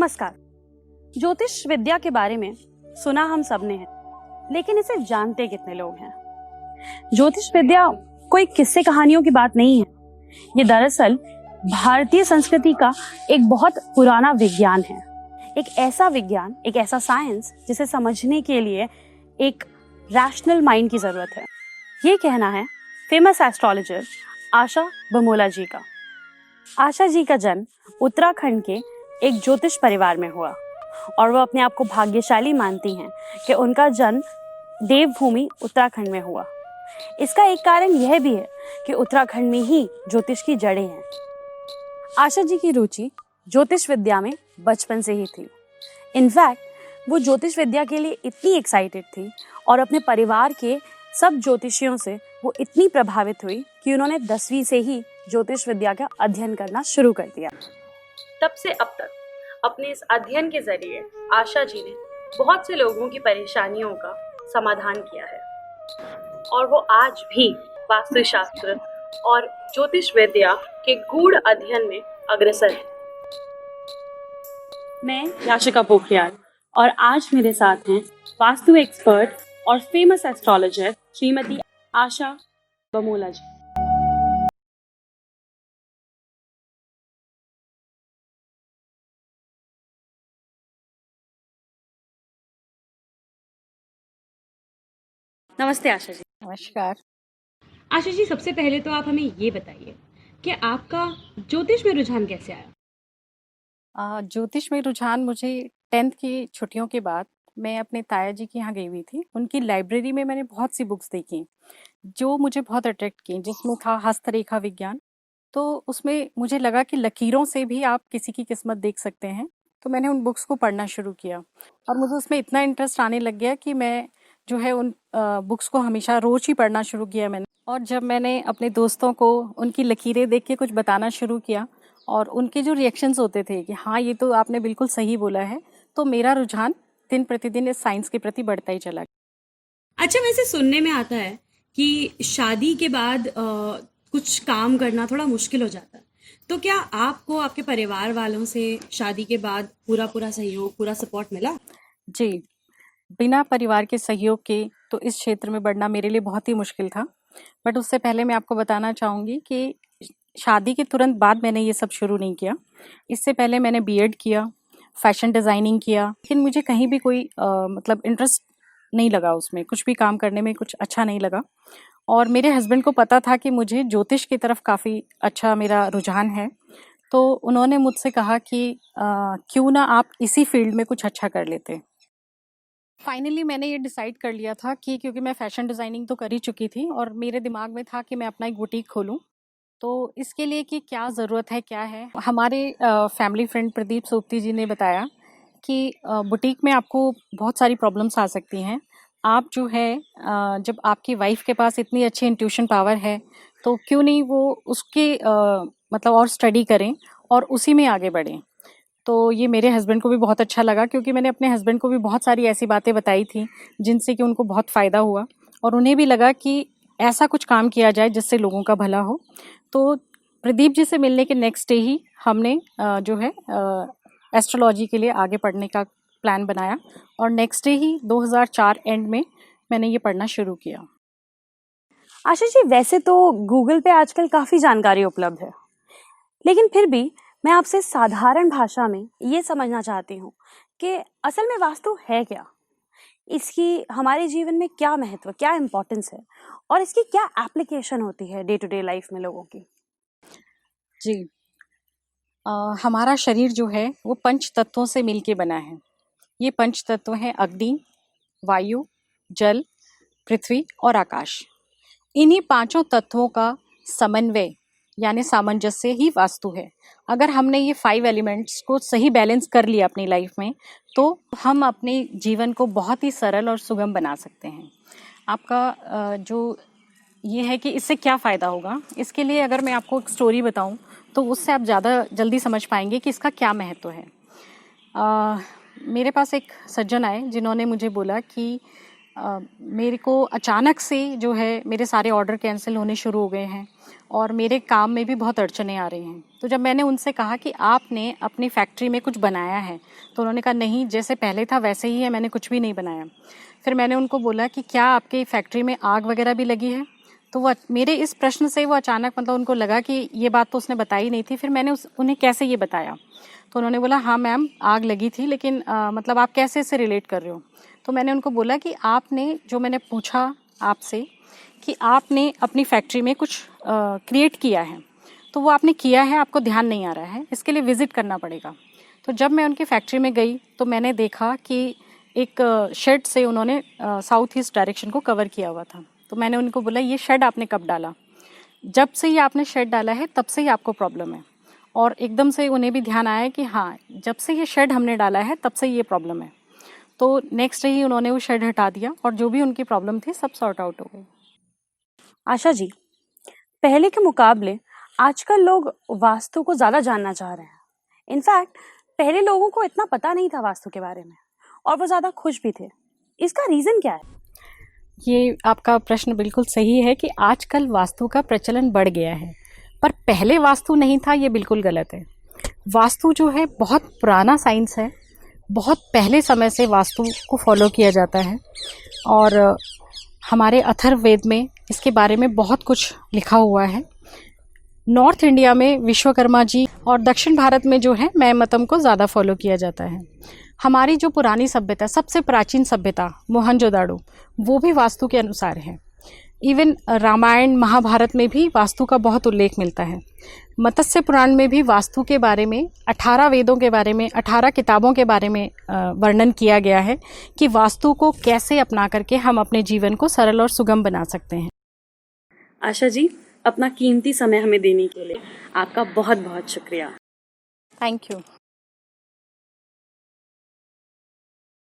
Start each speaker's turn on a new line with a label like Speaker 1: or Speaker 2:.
Speaker 1: नमस्कार। ज्योतिष विद्या के बारे में सुना हम सबने है, लेकिन इसे जानते कितने लोग हैं? ज्योतिष विद्या कोई किस्से कहानियों की बात नहीं है। ये दरअसल भारतीय संस्कृति का एक बहुत पुराना विज्ञान है। एक ऐसा विज्ञान, एक ऐसा साइंस जिसे समझने के लिए एक रैशनल माइंड की जरूरत है। ये कहना है फेमस एस्ट्रोलॉजर आशा बमोला जी का। आशा जी का जन्म उत्तराखंड के एक ज्योतिष परिवार में हुआ और वो अपने आप को भाग्यशाली मानती हैं कि उनका जन्म देवभूमि उत्तराखंड में हुआ। इसका एक कारण यह भी है कि उत्तराखंड में ही ज्योतिष की जड़ें हैं। आशा जी की रुचि ज्योतिष विद्या में बचपन से ही थी। इनफैक्ट वो ज्योतिष विद्या के लिए इतनी एक्साइटेड थी और अपने परिवार के सब ज्योतिषियों से वो इतनी प्रभावित हुई कि उन्होंने 10वीं से ही ज्योतिष विद्या का अध्ययन करना शुरू कर दिया। तब से अब तक अपने इस अध्ययन के जरिए आशा जी ने बहुत से लोगों की परेशानियों का समाधान किया है और वो आज भी वास्तुशास्त्र और ज्योतिष विद्या के गूढ़ अध्ययन में अग्रसर है। मैं याशिका पोखरियाल और आज मेरे साथ हैं वास्तु एक्सपर्ट और फेमस एस्ट्रोलॉजर श्रीमती आशा बमोला जी। नमस्ते आशा जी।
Speaker 2: नमस्कार।
Speaker 1: आशा जी, सबसे पहले तो आप हमें ये बताइए कि आपका ज्योतिष में रुझान कैसे आया?
Speaker 2: ज्योतिष में रुझान मुझे 10th की छुट्टियों के बाद मैं अपने ताया जी के यहाँ गई हुई थी। उनकी लाइब्रेरी में मैंने बहुत सी बुक्स देखी जो मुझे बहुत अट्रैक्ट की, जिसमें था हस्तरेखा विज्ञान। तो उसमें मुझे लगा कि लकीरों से भी आप किसी की किस्मत देख सकते हैं। तो मैंने उन बुक्स को पढ़ना शुरू किया और मुझे उसमें इतना इंटरेस्ट आने लग गया कि मैं जो है उन बुक्स को हमेशा रोज ही पढ़ना शुरू किया मैंने। और जब मैंने अपने दोस्तों को उनकी लकीरें देख के कुछ बताना शुरू किया और उनके जो रिएक्शंस होते थे कि हाँ ये तो आपने बिल्कुल सही बोला है, तो मेरा रुझान दिन प्रतिदिन इस साइंस के प्रति बढ़ता ही चला गया।
Speaker 1: अच्छा, वैसे सुनने में आता है कि शादी के बाद कुछ काम करना थोड़ा मुश्किल हो जाता है, तो क्या आपको आपके परिवार वालों से शादी के बाद पूरा सहयोग, पूरा सपोर्ट मिला?
Speaker 2: जी, बिना परिवार के सहयोग के तो इस क्षेत्र में बढ़ना मेरे लिए बहुत ही मुश्किल था। बट उससे पहले मैं आपको बताना चाहूँगी कि शादी के तुरंत बाद मैंने ये सब शुरू नहीं किया। इससे पहले मैंने बीएड किया, फैशन डिज़ाइनिंग किया, लेकिन मुझे कहीं भी कोई मतलब इंटरेस्ट नहीं लगा उसमें, कुछ भी काम करने में कुछ अच्छा नहीं लगा। और मेरे हस्बैंड को पता था कि मुझे ज्योतिष की तरफ काफ़ी अच्छा मेरा रुझान है, तो उन्होंने मुझसे कहा कि क्यों ना आप इसी फील्ड में कुछ अच्छा कर लेते। फाइनली मैंने ये डिसाइड कर लिया था कि क्योंकि मैं फैशन डिज़ाइनिंग तो कर ही चुकी थी और मेरे दिमाग में था कि मैं अपना एक बुटीक खोलूं। तो इसके लिए कि क्या ज़रूरत है, क्या है, हमारे फैमिली फ्रेंड प्रदीप सोपती जी ने बताया कि बुटीक में आपको बहुत सारी प्रॉब्लम्स आ सकती हैं। आप जो है जब आपकी वाइफ के पास इतनी अच्छी इंट्यूशन पावर है तो क्यों नहीं वो उसके मतलब और स्टडी करें और उसी में आगे बढ़ें। तो ये मेरे हस्बैंड को भी बहुत अच्छा लगा क्योंकि मैंने अपने हस्बैंड को भी बहुत सारी ऐसी बातें बताई थी जिनसे कि उनको बहुत फ़ायदा हुआ और उन्हें भी लगा कि ऐसा कुछ काम किया जाए जिससे लोगों का भला हो। तो प्रदीप जी से मिलने के नेक्स्ट डे ही हमने जो है एस्ट्रोलॉजी के लिए आगे पढ़ने का प्लान बनाया और नेक्स्ट डे ही 2004 एंड में मैंने ये पढ़ना शुरू किया।
Speaker 1: आशा जी, वैसे तो गूगल पे आजकल काफ़ी जानकारी उपलब्ध है, लेकिन फिर भी मैं आपसे साधारण भाषा में ये समझना चाहती हूँ कि असल में वास्तु है क्या, इसकी हमारे जीवन में क्या महत्व, क्या इम्पोर्टेंस है और इसकी क्या एप्लीकेशन होती है डे टू डे लाइफ में लोगों की?
Speaker 2: जी, हमारा शरीर जो है वो पंच तत्वों से मिलके बना है। ये पंच तत्व हैं अग्नि, वायु, जल, पृथ्वी और आकाश। इन्हीं पांचों तत्वों का समन्वय यानी सामंजस्य ही वास्तु है। अगर हमने ये 5 एलिमेंट्स को सही बैलेंस कर लिया अपनी लाइफ में तो हम अपने जीवन को बहुत ही सरल और सुगम बना सकते हैं। आपका जो ये है कि इससे क्या फ़ायदा होगा, इसके लिए अगर मैं आपको एक स्टोरी बताऊं तो उससे आप ज़्यादा जल्दी समझ पाएंगे कि इसका क्या महत्व है। मेरे पास एक सज्जन आए जिन्होंने मुझे बोला कि मेरे को अचानक से जो है मेरे सारे ऑर्डर कैंसिल होने शुरू हो गए हैं और मेरे काम में भी बहुत अड़चने आ रही हैं। तो जब मैंने उनसे कहा कि आपने अपनी फैक्ट्री में कुछ बनाया है, तो उन्होंने कहा नहीं, जैसे पहले था वैसे ही है, मैंने कुछ भी नहीं बनाया। फिर मैंने उनको बोला कि क्या आपके फैक्ट्री में आग वगैरह भी लगी है? तो वो मेरे इस प्रश्न से वो अचानक मतलब उनको लगा कि ये बात तो उसने बताई नहीं थी। फिर मैंने उन्हें कैसे ये बताया, तो उन्होंने बोला हाँ मैम आग लगी थी, लेकिन मतलब आप कैसे इससे रिलेट कर रहे हो? तो मैंने उनको बोला कि आपने जो मैंने पूछा आपसे कि आपने अपनी फैक्ट्री में कुछ क्रिएट किया है, तो वो आपने किया है, आपको ध्यान नहीं आ रहा है, इसके लिए विज़िट करना पड़ेगा। तो जब मैं उनकी फैक्ट्री में गई तो मैंने देखा कि एक शेड से उन्होंने साउथ ईस्ट डायरेक्शन को कवर किया हुआ था। तो मैंने उनको बोला ये शेड आपने कब डाला? जब से ही आपने शेड डाला है तब से ही आपको प्रॉब्लम है। और एकदम से उन्हें भी ध्यान आया कि हाँ, जब से ये शेड हमने डाला है तब से ये प्रॉब्लम है। तो नेक्स्ट ही उन्होंने वो शेड हटा दिया और जो भी उनकी प्रॉब्लम थी सब सॉर्ट आउट हो गई।
Speaker 1: आशा जी, पहले के मुकाबले आजकल लोग वास्तु को ज्यादा जानना चाह रहे हैं। इनफैक्ट पहले लोगों को इतना पता नहीं था वास्तु के बारे में और वो ज्यादा खुश भी थे। इसका रीजन क्या है?
Speaker 2: ये आपका प्रश्न बिल्कुल सही है कि आजकल वास्तु का प्रचलन बढ़ गया है, पर पहले वास्तु नहीं था, ये बिल्कुल गलत है। वास्तु जो है बहुत पुराना साइंस है, बहुत पहले समय से वास्तु को फॉलो किया जाता है और हमारे अथर्ववेद में इसके बारे में बहुत कुछ लिखा हुआ है। नॉर्थ इंडिया में विश्वकर्मा जी और दक्षिण भारत में जो है मैमतम को ज़्यादा फॉलो किया जाता है। हमारी जो पुरानी सभ्यता, सबसे प्राचीन सभ्यता मोहनजोदाड़ो, वो भी वास्तु के अनुसार है। इवन रामायण महाभारत में भी वास्तु का बहुत उल्लेख मिलता है। मत्स्य पुराण में भी वास्तु के बारे में 18 वेदों के बारे में 18 किताबों के बारे में वर्णन किया गया है कि वास्तु को कैसे अपना करके हम अपने जीवन को सरल और सुगम बना सकते हैं।
Speaker 1: आशा जी, अपना कीमती समय हमें देने के लिए आपका बहुत बहुत शुक्रिया।
Speaker 2: Thank you.